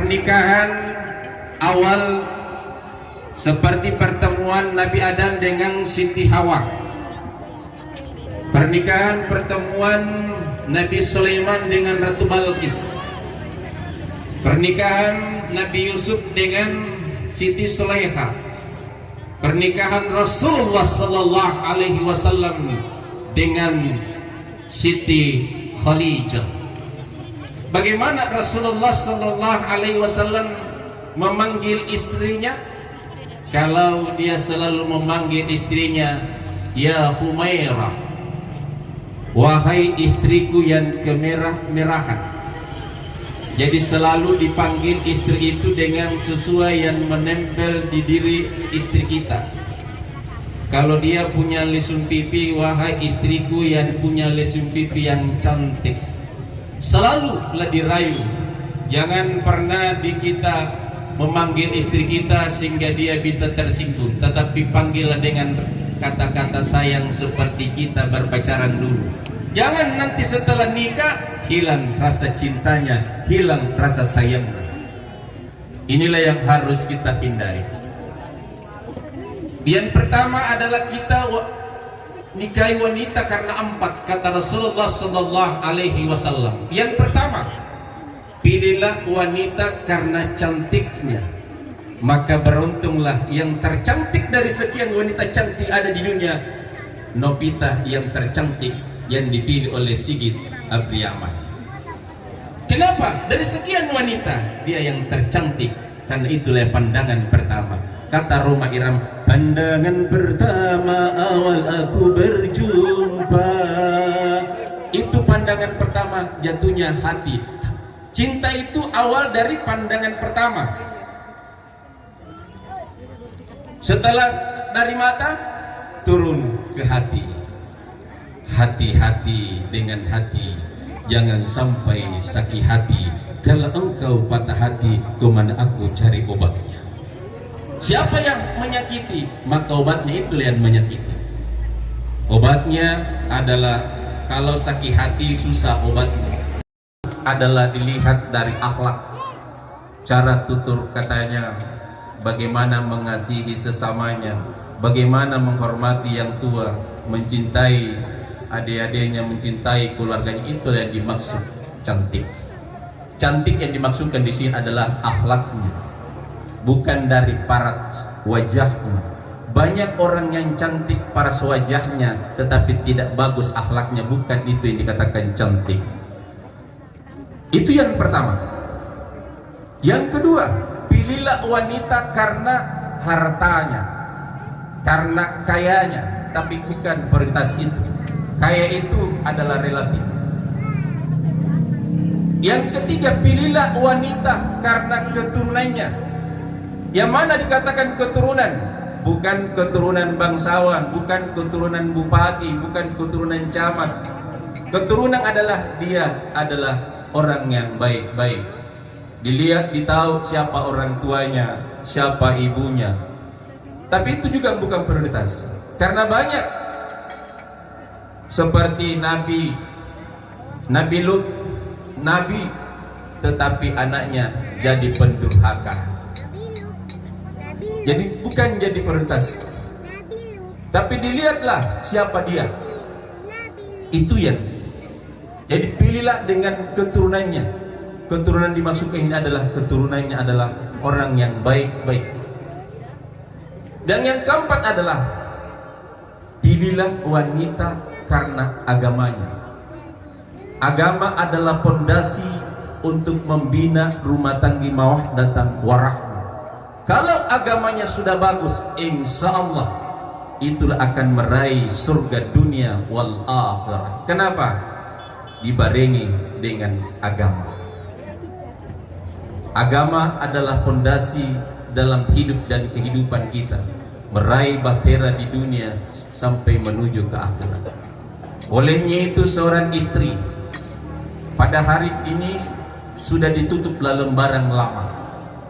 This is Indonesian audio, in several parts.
Pernikahan awal seperti pertemuan Nabi Adam dengan Siti Hawa. Pernikahan pertemuan Nabi Sulaiman dengan Ratu Balqis. Pernikahan Nabi Yusuf dengan Siti Sulaiha. Pernikahan Rasulullah sallallahu alaihi wasallam dengan Siti Khadijah. Bagaimana Rasulullah sallallahu alaihi wasallam memanggil istrinya? Kalau dia selalu memanggil istrinya ya Humairah, wahai istriku yang kemerah-merahan. Jadi selalu dipanggil istri itu dengan sesuai yang menempel di diri istri kita. Kalau dia punya lesung pipi, wahai istriku yang punya lesung pipi yang cantik. Selalulah dirayu. Jangan pernah kita memanggil istri kita sehingga dia bisa tersinggung, tetapi panggillah dengan kata-kata sayang seperti kita berpacaran dulu. Jangan nanti setelah nikah hilang rasa cintanya, hilang rasa sayangnya. Inilah yang harus kita hindari. Yang pertama adalah kita nikahi wanita karena 4, kata Rasulullah sallallahu alaihi wasallam. Yang pertama, pilihlah wanita karena cantiknya, maka beruntunglah yang tercantik dari sekian wanita cantik ada di dunia. Nobita yang tercantik yang dipilih oleh Sigit Abriyama. Kenapa? Dari sekian wanita dia yang tercantik, karena itulah pandangan pertama. Kata Roma Irama, pandangan pertama awal aku berjumpa. Itu pandangan pertama, jatuhnya hati. Cinta itu awal dari pandangan pertama. Setelah dari mata turun ke hati. Hati-hati dengan hati, jangan sampai sakit hati. Kalau engkau patah hati, kemana aku cari obatnya? Siapa yang menyakiti, maka obatnya itu yang menyakiti. Obatnya adalah, kalau sakit hati susah obatnya adalah dilihat dari akhlak, cara tutur katanya, bagaimana mengasihi sesamanya, bagaimana menghormati yang tua, mencintai adik-adiknya, mencintai keluarganya. Itu yang dimaksud cantik. Cantik yang dimaksudkan di sini adalah akhlaknya, bukan dari paras wajahnya. Banyak orang yang cantik paras wajahnya tetapi tidak bagus akhlaknya, bukan itu yang dikatakan cantik. Itu yang pertama. Yang kedua, pilihlah wanita karena hartanya, karena kayanya, tapi bukan prioritas itu. Kaya itu adalah relatif. Yang ketiga, pilihlah wanita karena keturunannya. Yang mana dikatakan keturunan? Bukan keturunan bangsawan, bukan keturunan bupati, bukan keturunan camat. Keturunan adalah dia adalah orang yang baik-baik. Dilihat, ditahu siapa orang tuanya, siapa ibunya. Tapi itu juga bukan prioritas. Karena banyak seperti Nabi Lut, Nabi tetapi anaknya jadi pendurhaka. Jadi bukan jadi prioritas. Tapi dilihatlah siapa dia. Itu yang. Jadi pilihlah dengan keturunannya. Keturunan dimaksudkan ini adalah keturunannya adalah orang yang baik-baik. Dan yang keempat adalah pilihlah wanita karena agamanya. Agama adalah pondasi untuk membina rumah tangga mawaddah warahmah. Kalau agamanya sudah bagus, insya Allah itulah akan meraih surga dunia wal akhirah. Kenapa? Dibarengi dengan agama. Agama adalah pondasi dalam hidup dan kehidupan kita, meraih bahtera di dunia sampai menuju ke akhirat. Olehnya itu seorang istri pada hari ini sudah ditutuplah lembaran lama.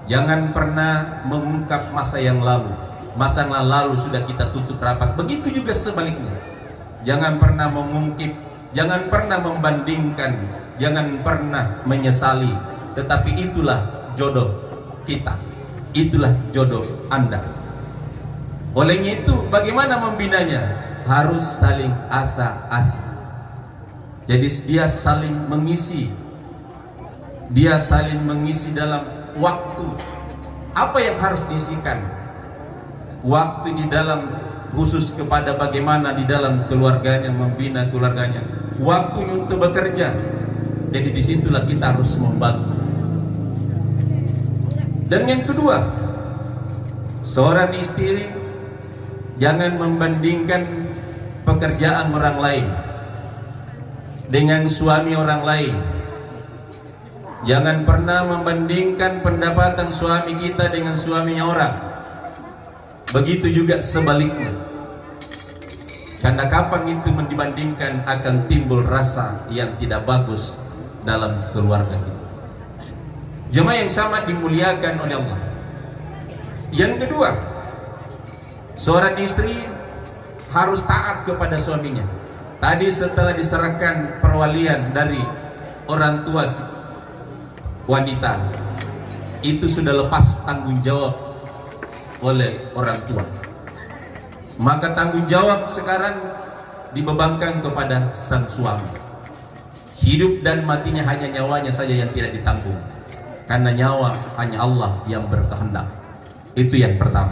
Jangan pernah mengungkap masa yang lalu. Masa yang lalu sudah kita tutup rapat. Begitu juga sebaliknya. Jangan pernah mengungkip, jangan pernah membandingkan, jangan pernah menyesali. Tetapi itulah jodoh kita, itulah jodoh Anda. Olehnya itu bagaimana membinanya? Harus saling asa-asi. Jadi dia saling mengisi, dalam waktu. Apa yang harus diisikan? Waktu di dalam khusus kepada bagaimana di dalam keluarganya, membina keluarganya. Waktu untuk bekerja. Jadi disitulah kita harus membantu. Dan yang kedua, seorang istri jangan membandingkan pekerjaan orang lain dengan suami orang lain. Jangan pernah membandingkan pendapatan suami kita dengan suaminya orang. Begitu juga sebaliknya. Karena kapan itu dibandingkan akan timbul rasa yang tidak bagus dalam keluarga kita. Jemaah yang sama dimuliakan oleh Allah. Yang kedua, seorang istri harus taat kepada suaminya. Tadi setelah diserahkan perwalian dari orang tua wanita, itu sudah lepas tanggung jawab oleh orang tua. Maka tanggung jawab sekarang dibebankan kepada sang suami. Hidup dan matinya hanya nyawanya saja yang tidak ditanggung, karena nyawa hanya Allah yang berkehendak. Itu yang pertama.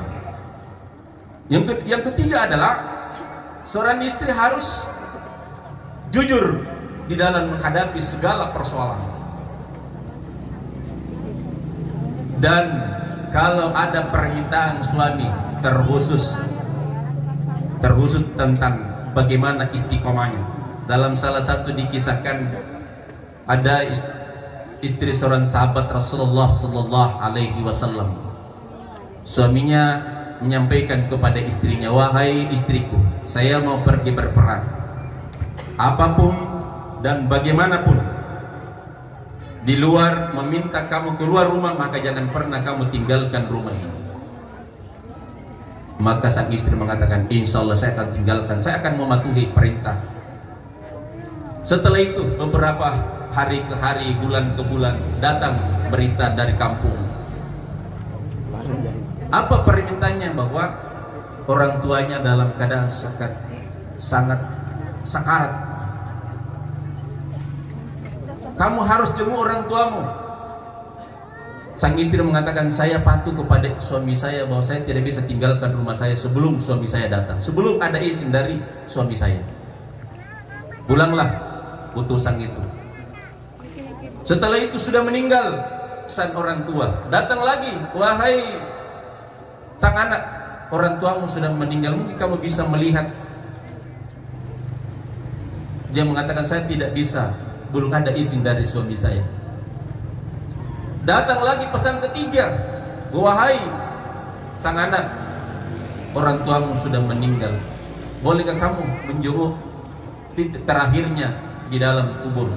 Yang ketiga adalah seorang istri harus jujur di dalam menghadapi segala persoalan. Dan kalau ada permintaan suami terkhusus tentang bagaimana istiqomahnya. Dalam salah satu dikisahkan ada istri seorang sahabat Rasulullah sallallahu alaihi wasallam. Suaminya menyampaikan kepada istrinya, "Wahai istriku, saya mau pergi berperang. Apapun dan bagaimanapun di luar meminta kamu keluar rumah, maka jangan pernah kamu tinggalkan rumah ini." Maka sang istri mengatakan, "Insya Allah saya akan tinggalkan, saya akan mematuhi perintah." Setelah itu beberapa hari ke hari, bulan ke bulan, datang berita dari kampung. Apa permintaannya? Bahwa orang tuanya dalam keadaan sangat sakarat. Kamu harus jenguk orang tuamu. Sang istri mengatakan, "Saya patuh kepada suami saya bahwa saya tidak bisa tinggalkan rumah saya sebelum suami saya datang, sebelum ada izin dari suami saya." Pulanglah utusan itu. Setelah itu sudah meninggal sang orang tua. Datang lagi, "Wahai sang anak, orang tuamu sudah meninggal, mungkin kamu bisa melihat." Dia mengatakan, "Saya tidak bisa, belum ada izin dari suami saya." Datang lagi pesan ketiga, "Wahai sang anak, orang tuamu sudah meninggal, bolehkah kamu menjenguk titik terakhirnya di dalam kubur?"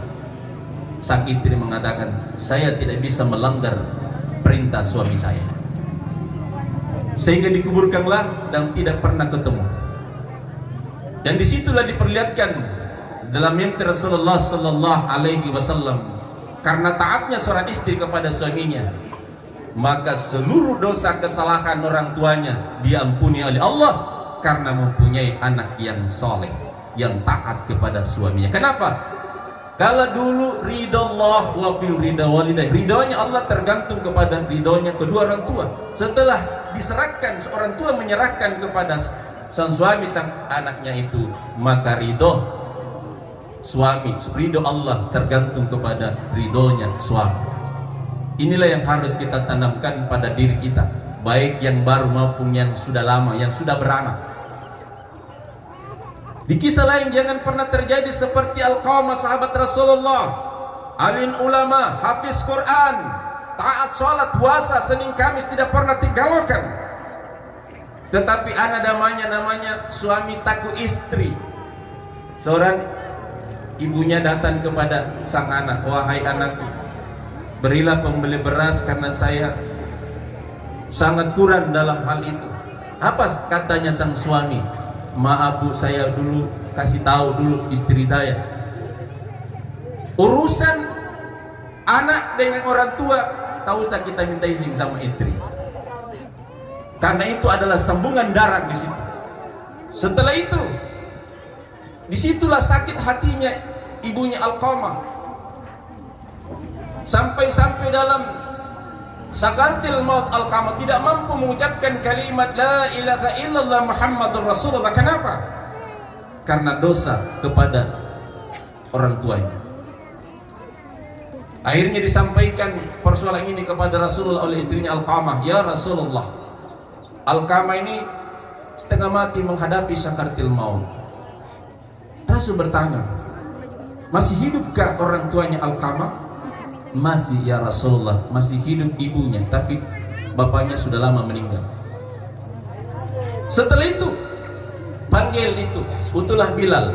Sang istri mengatakan, "Saya tidak bisa melanggar perintah suami saya." Sehingga dikuburkanlah dan tidak pernah ketemu. Dan disitulah diperlihatkan dalam mimpi Rasulullah sallallahu alaihi wasallam, karena taatnya seorang istri kepada suaminya, maka seluruh dosa kesalahan orang tuanya diampuni oleh Allah karena mempunyai anak yang soleh, yang taat kepada suaminya. Kenapa? Kalau dulu ridha Allah wa fil ridha walidaih, ridhonya Allah tergantung kepada ridhonya kedua orang tua. Setelah diserahkan, seorang tua menyerahkan kepada sang suami sang anaknya itu, maka ridho suami, ridho Allah tergantung kepada ridhonya suami. Inilah yang harus kita tanamkan pada diri kita, baik yang baru maupun yang sudah lama, yang sudah beranak. Di kisah lain, jangan pernah terjadi seperti Alqamah sahabat Rasulullah, alim ulama, hafiz Quran, taat sholat, puasa, Senin Kamis tidak pernah tinggalkan. Tetapi anak namanya suami takut istri. Seorang ibunya datang kepada sang anak, "Wahai anakku, berilah pembeli beras karena saya sangat kurang dalam hal itu." Apa katanya sang suami? "Maaf bu, saya dulu kasih tahu dulu istri saya." Urusan anak dengan orang tua tak usah kita minta izin sama istri, karena itu adalah sambungan darah di situ. Setelah itu, disitulah sakit hatinya ibunya Alqamah, sampai dalam sakaratil maut Alqamah tidak mampu mengucapkan kalimat la ilaha illallah Muhammadur Rasulullah. Kenapa? Karena dosa kepada orang tuanya. Akhirnya disampaikan persoalan ini kepada Rasulullah oleh istrinya Alqamah. Ya Rasulullah, Alqamah ini setengah mati menghadapi sakaratil maut. Rasul bertanya, masih hidupkah orang tuanya Alqamah? Masih ya Rasulullah, masih hidup ibunya, tapi bapaknya sudah lama meninggal. Setelah itu panggil itu, utulah Bilal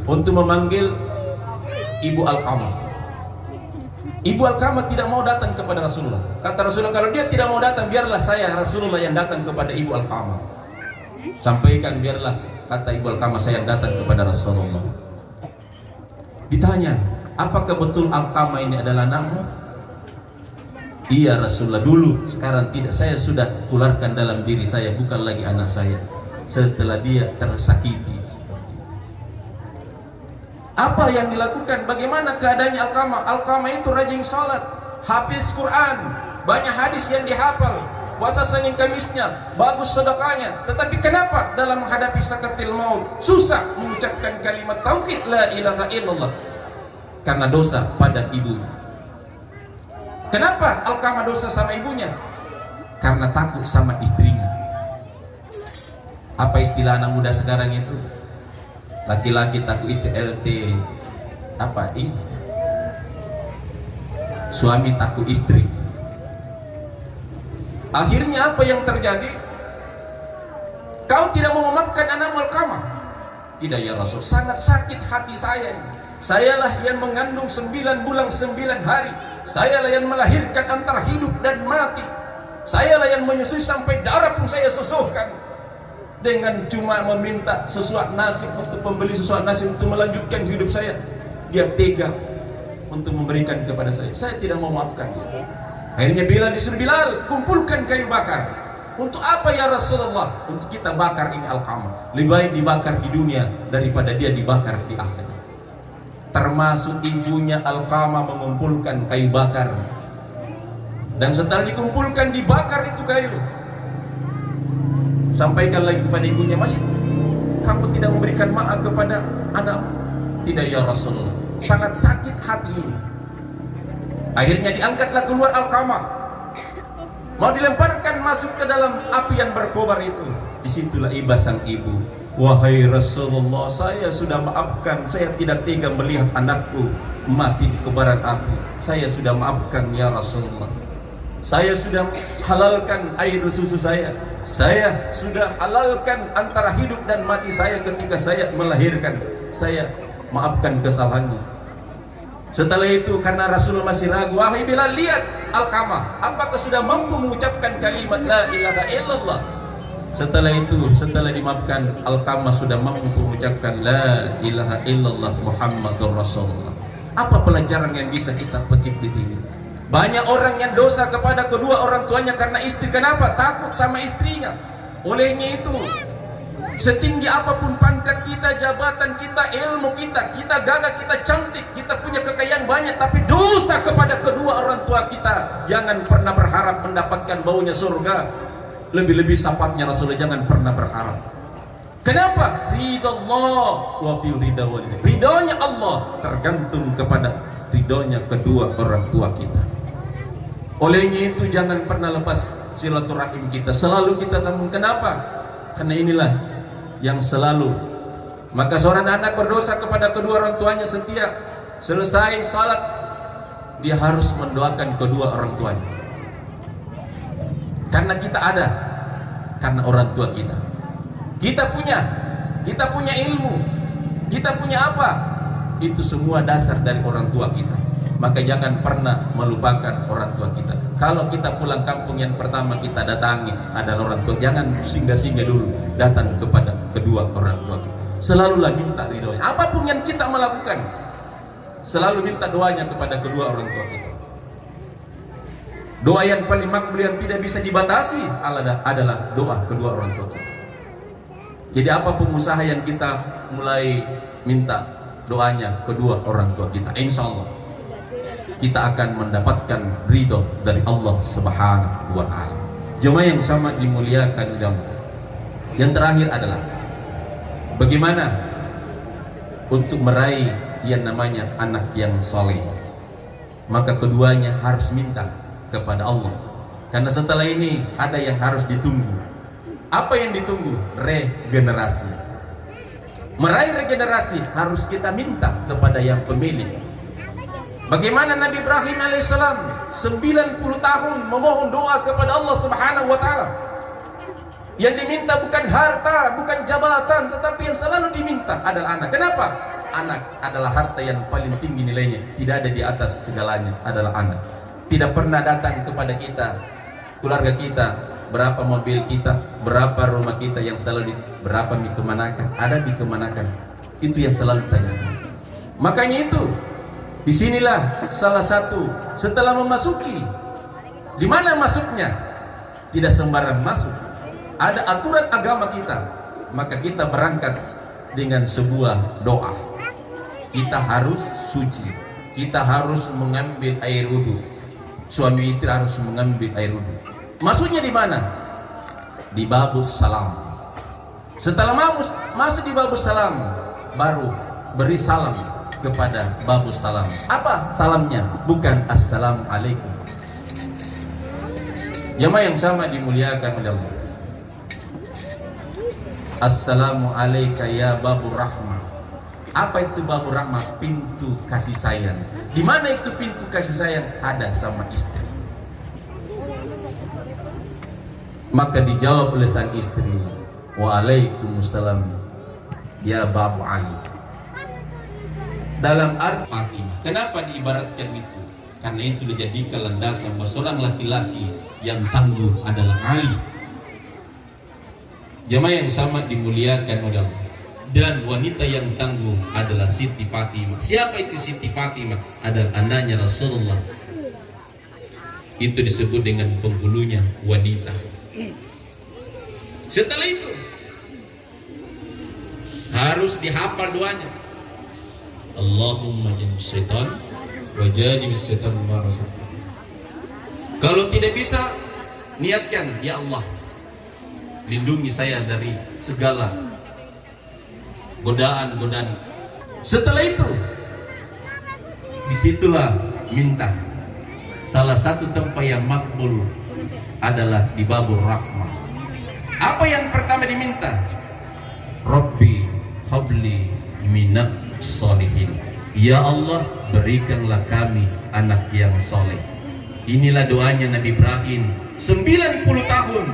untuk memanggil ibu Alqamah. Ibu Alqamah tidak mau datang kepada Rasulullah. Kata Rasulullah, kalau dia tidak mau datang, biarlah saya Rasulullah yang datang kepada ibu Alqamah. Sampaikan, biarlah, kata ibu Alqamah, saya datang kepada Rasulullah. Ditanya, apakah betul Alqamah ini adalah anakmu? Iya Rasulullah, dulu, sekarang tidak. Saya sudah keluarkan dalam diri saya, bukan lagi anak saya. Setelah dia tersakiti seperti itu. Apa yang dilakukan? Bagaimana keadaannya Alqamah? Alqamah itu rajin salat, hafiz Quran, banyak hadis yang dihafal, puasa Senin Kamisnya, bagus sedekahnya. Tetapi kenapa dalam menghadapi sakaratil maut susah mengucapkan kalimat tauhid la ilaha illallah? Karena dosa pada ibunya. Kenapa Alqamah dosa sama ibunya? Karena takut sama istrinya. Apa istilah anak muda sekarang itu? Laki-laki takut istri, LT apa ini? Suami takut istri. Akhirnya apa yang terjadi? Kau tidak mau memaafkan anakmu Alqamah? Tidak ya Rasul, sangat sakit hati saya ini. Sayalah yang mengandung 9 bulan 9 hari. Sayalah yang melahirkan antara hidup dan mati. Sayalah yang menyusui sampai darah pun saya susuhkan. Dengan cuma meminta sesuatu nasib untuk pembeli sesuatu nasib untuk melanjutkan hidup saya, dia tega untuk memberikan kepada saya. Saya tidak mau maafkan dia. Akhirnya Bilal disuruh, Bilal, kumpulkan kayu bakar. Untuk apa ya Rasulullah? Untuk kita bakar ini Alqamah. Lebih baik dibakar di dunia daripada dia dibakar di akhirat. Termasuk ibunya Alqamah mengumpulkan kayu bakar. Dan setelah dikumpulkan, dibakar itu kayu. Sampaikan lagi kepada ibunya, masih kamu tidak memberikan maaf kepada anakmu? Tidak ya Rasulullah, sangat sakit hati ini. Akhirnya diangkatlah keluar Alqamah, mau dilemparkan masuk ke dalam api yang berkobar itu. Disitulah iba sang ibu, wahai Rasulullah, saya sudah maafkan, saya tidak tega melihat anakku mati di kobaran api. Saya sudah maafkan ya Rasulullah. Saya sudah halalkan air susu saya sudah halalkan antara hidup dan mati saya ketika saya melahirkan. Saya maafkan kesalahannya. Setelah itu, karena Rasulullah masih ragu, wahai Bilal, lihat Alqamah, apakah sudah mampu mengucapkan kalimat la ilaha illallah? Setelah itu, setelah dimaafkan, Alqamah sudah mampu mengucapkan la ilaha illallah Muhammadur Rasulullah. Apa pelajaran yang bisa kita petik di sini? Banyak orang yang dosa kepada kedua orang tuanya karena istri. Kenapa? Takut sama istrinya. Olehnya itu, setinggi apapun pangkat kita, jabatan kita, ilmu kita, kita gagah, kita cantik, kita punya kekayaan banyak, tapi dosa kepada kedua orang tua kita, jangan pernah berharap mendapatkan baunya surga. Lebih-lebih sahabatnya Rasulullah, jangan pernah berharap. Kenapa? Ridallah wa fil ridha walidayni. Ridhonya Allah tergantung kepada ridhonya kedua orang tua kita. Olehnya itu jangan pernah lepas silaturahim kita, selalu kita sambung. Kenapa? Karena inilah yang selalu. Maka seorang anak berdosa kepada kedua orang tuanya, setiap selesai salat dia harus mendoakan kedua orang tuanya. Karena kita ada, karena orang tua kita. Kita punya ilmu, kita punya apa? Itu semua dasar dari orang tua kita. Maka jangan pernah melupakan orang tua kita. Kalau kita pulang kampung, yang pertama kita datangi adalah orang tua. Jangan singgah-singgah dulu, datang kepada kedua orang tua kita. Selalulah minta ridhonya. Apapun yang kita melakukan, selalu minta doanya kepada kedua orang tua kita. Doa yang paling makbul yang tidak bisa dibatasi adalah doa kedua orang tua kita. Jadi apapun usaha yang kita mulai minta doanya kedua orang tua kita, insya Allah kita akan mendapatkan ridho dari Allah Subhanahu wa Ta'ala. Jemaah yang sama dimuliakan Allah. Yang terakhir adalah bagaimana untuk meraih yang namanya anak yang soleh. Maka keduanya harus minta kepada Allah, karena setelah ini ada yang harus ditunggu. Apa yang ditunggu? Regenerasi. Meraih regenerasi harus kita minta kepada yang pemilik. Bagaimana Nabi Ibrahim alaihissalam 90 tahun memohon doa kepada Allah Subhanahu wa Ta'ala. Yang diminta bukan harta, bukan jabatan, tetapi yang selalu diminta adalah anak. Kenapa? Anak adalah harta yang paling tinggi nilainya, tidak ada di atas segalanya, adalah anak. Tidak pernah datang kepada kita, keluarga kita, berapa mobil kita, berapa rumah kita yang selalu berapa mie kemanakan, ada mie kemanakan. Itu yang selalu ditanyakan. Makanya itu, disinilah salah satu setelah memasuki, di mana masuknya? Tidak sembarang masuk. Ada aturan agama kita, maka kita berangkat dengan sebuah doa. Kita harus suci, kita harus mengambil air wudhu. Suami istri harus mengambil air wudhu. Masuknya di mana? Di babus salam. Setelah masuk di babus salam, baru beri salam kepada babus salam. Apa salamnya? Bukan assalamualaikum. Jamaah yang sama dimuliakan oleh Allah. Assalamualaikum ya babur rahmah. Apa itu babur rahmah? Pintu kasih sayang. Di mana itu pintu kasih sayang? Ada sama istri. Maka dijawab oleh sang istri, waalaikumsalam ya babu Ali. Dalam arti Fatimah. Kenapa diibaratkan itu? Karena itu dijadikan landasan bahwa seorang laki-laki yang tangguh adalah Ali. Jamaah yang sama dimuliakan oleh Allah. Dan wanita yang tangguh adalah Siti Fatimah. Siapa itu Siti Fatimah? Adalah anaknya Rasulullah. Itu disebut dengan penghulunya wanita. Setelah itu harus dihafal doanya. Allahumma janib syaitan wa janib syaitan ma razaqtana. Kalau tidak bisa, niatkan, ya Allah, lindungi saya dari segala godaan-godaan. Setelah itu, disitulah minta. Salah satu tempat yang makbul adalah di babur rahmah. Apa yang pertama diminta? Rabbi habli minak solihin. Ya Allah, berikanlah kami anak yang soleh. Inilah doanya Nabi Ibrahim 90 tahun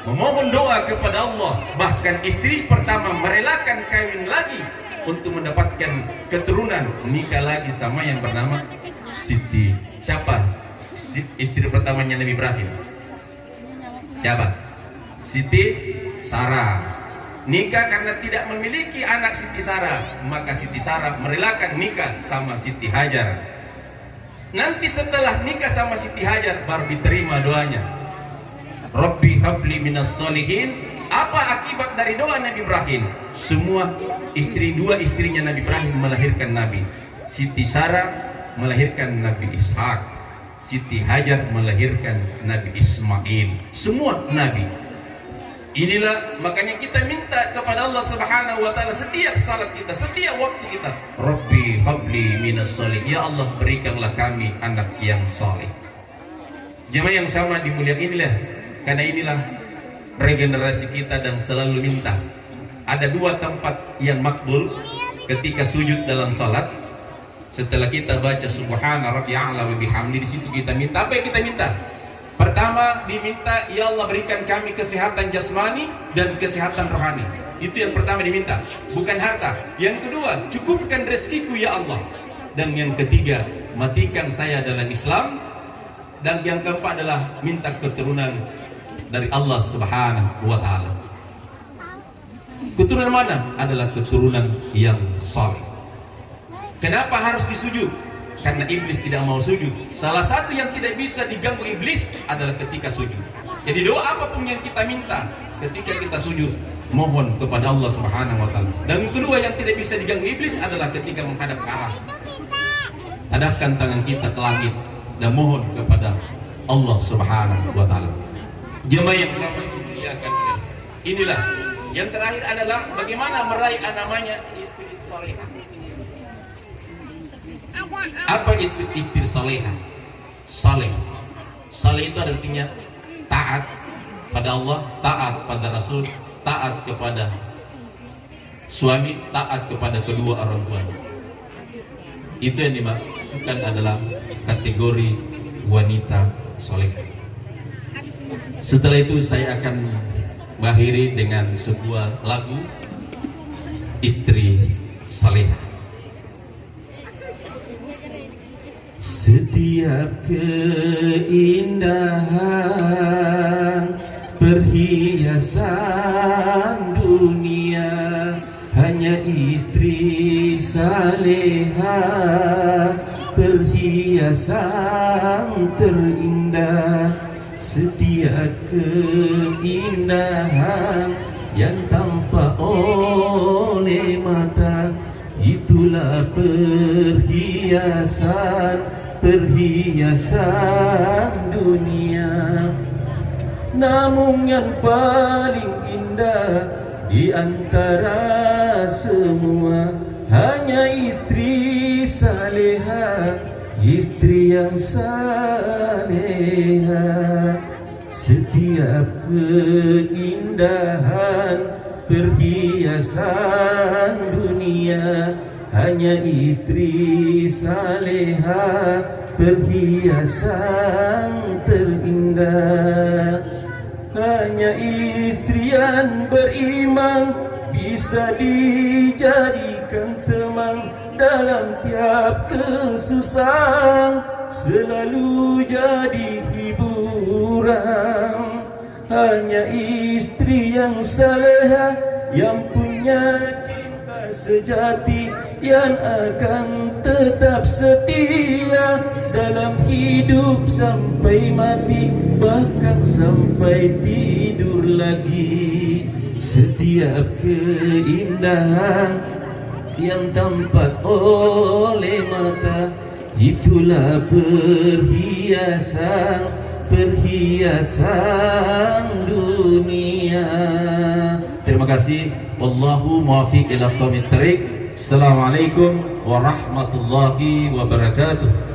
memohon doa kepada Allah. Bahkan istri pertama merelakan kawin lagi untuk mendapatkan keturunan, nikah lagi sama yang bernama Siti. Siapa istri pertamanya Nabi Ibrahim? Siapa? Siti Sarah. Nikah karena tidak memiliki anak Siti Sarah, maka Siti Sarah merelakan nikah sama Siti Hajar. Nanti setelah nikah sama Siti Hajar baru diterima doanya, Rabbi habli minas solihin. Apa akibat dari doa Nabi Ibrahim? Semua dua istrinya Nabi Ibrahim melahirkan Nabi. Siti Sarah melahirkan Nabi Ishak, Siti Hajar melahirkan Nabi Ismail. Semua Nabi. Inilah makanya kita minta kepada Allah Subhanahu wa Ta'ala setiap salat kita, setiap waktu kita, Rabbi habli minas solih. Ya Allah, berikanlah kami anak yang soleh. Jemaah yang sama dimuliakan, inilah, karena inilah regenerasi kita dan selalu minta. Ada dua tempat yang makbul ketika sujud dalam salat. Setelah kita baca subhana rabbiya'ala wa bihamdi, di situ kita minta. Apa yang kita minta? Pertama diminta, ya Allah berikan kami kesehatan jasmani dan kesehatan rohani. Itu yang pertama diminta, bukan harta. Yang kedua, cukupkan rezekiku ya Allah. Dan yang ketiga, matikan saya dalam Islam. Dan yang keempat adalah minta keturunan dari Allah Subhanahu wa Ta'ala. Keturunan mana? Adalah keturunan yang saleh. Kenapa harus disujud? karena iblis tidak mau sujud. Salah satu yang tidak bisa diganggu iblis adalah ketika sujud. Jadi doa apapun yang kita minta ketika kita sujud, mohon kepada Allah Subhanahu wa taala. Dan kedua yang tidak bisa diganggu iblis adalah ketika menghadap ke aras. Hadapkan tangan kita ke langit dan mohon kepada Allah Subhanahu wa taala. Jemaah yang sangat dimuliakan, inilah yang terakhir adalah bagaimana meraih namanya istri salehah. Apa itu istri salehah? Saleh. Saleh itu artinya taat pada Allah, taat pada Rasul, taat kepada suami, taat kepada kedua orang tuanya. Itu yang dimaksudkan adalah kategori wanita soleh. Setelah itu saya akan mengakhiri dengan sebuah lagu istri salehah. Setiap keindahan perhiasan dunia hanya istri salehah, perhiasan terindah. Setiap keindahan yang tampak oleh mata, itulah perhiasan dunia. Namun yang paling indah di antara semua hanya istri salehah, istri yang salehah. Setiap keindahan perhiasan dunia hanya istri salehah, perhiasan terindah. Hanya istri yang beriman bisa dijadikan teman dalam tiap kesusahan, selalu jadi hiburan. Hanya istri yang salehah yang punya cinta sejati, yang akan tetap setia dalam hidup sampai mati, bahkan sampai tidur lagi. Setiap keindahan yang tampak oleh mata, itulah perhiasan dunia. Terima kasih. Wallahu muwaffiq ila aqwamit thariq. Assalamualaikum warahmatullahi wabarakatuh.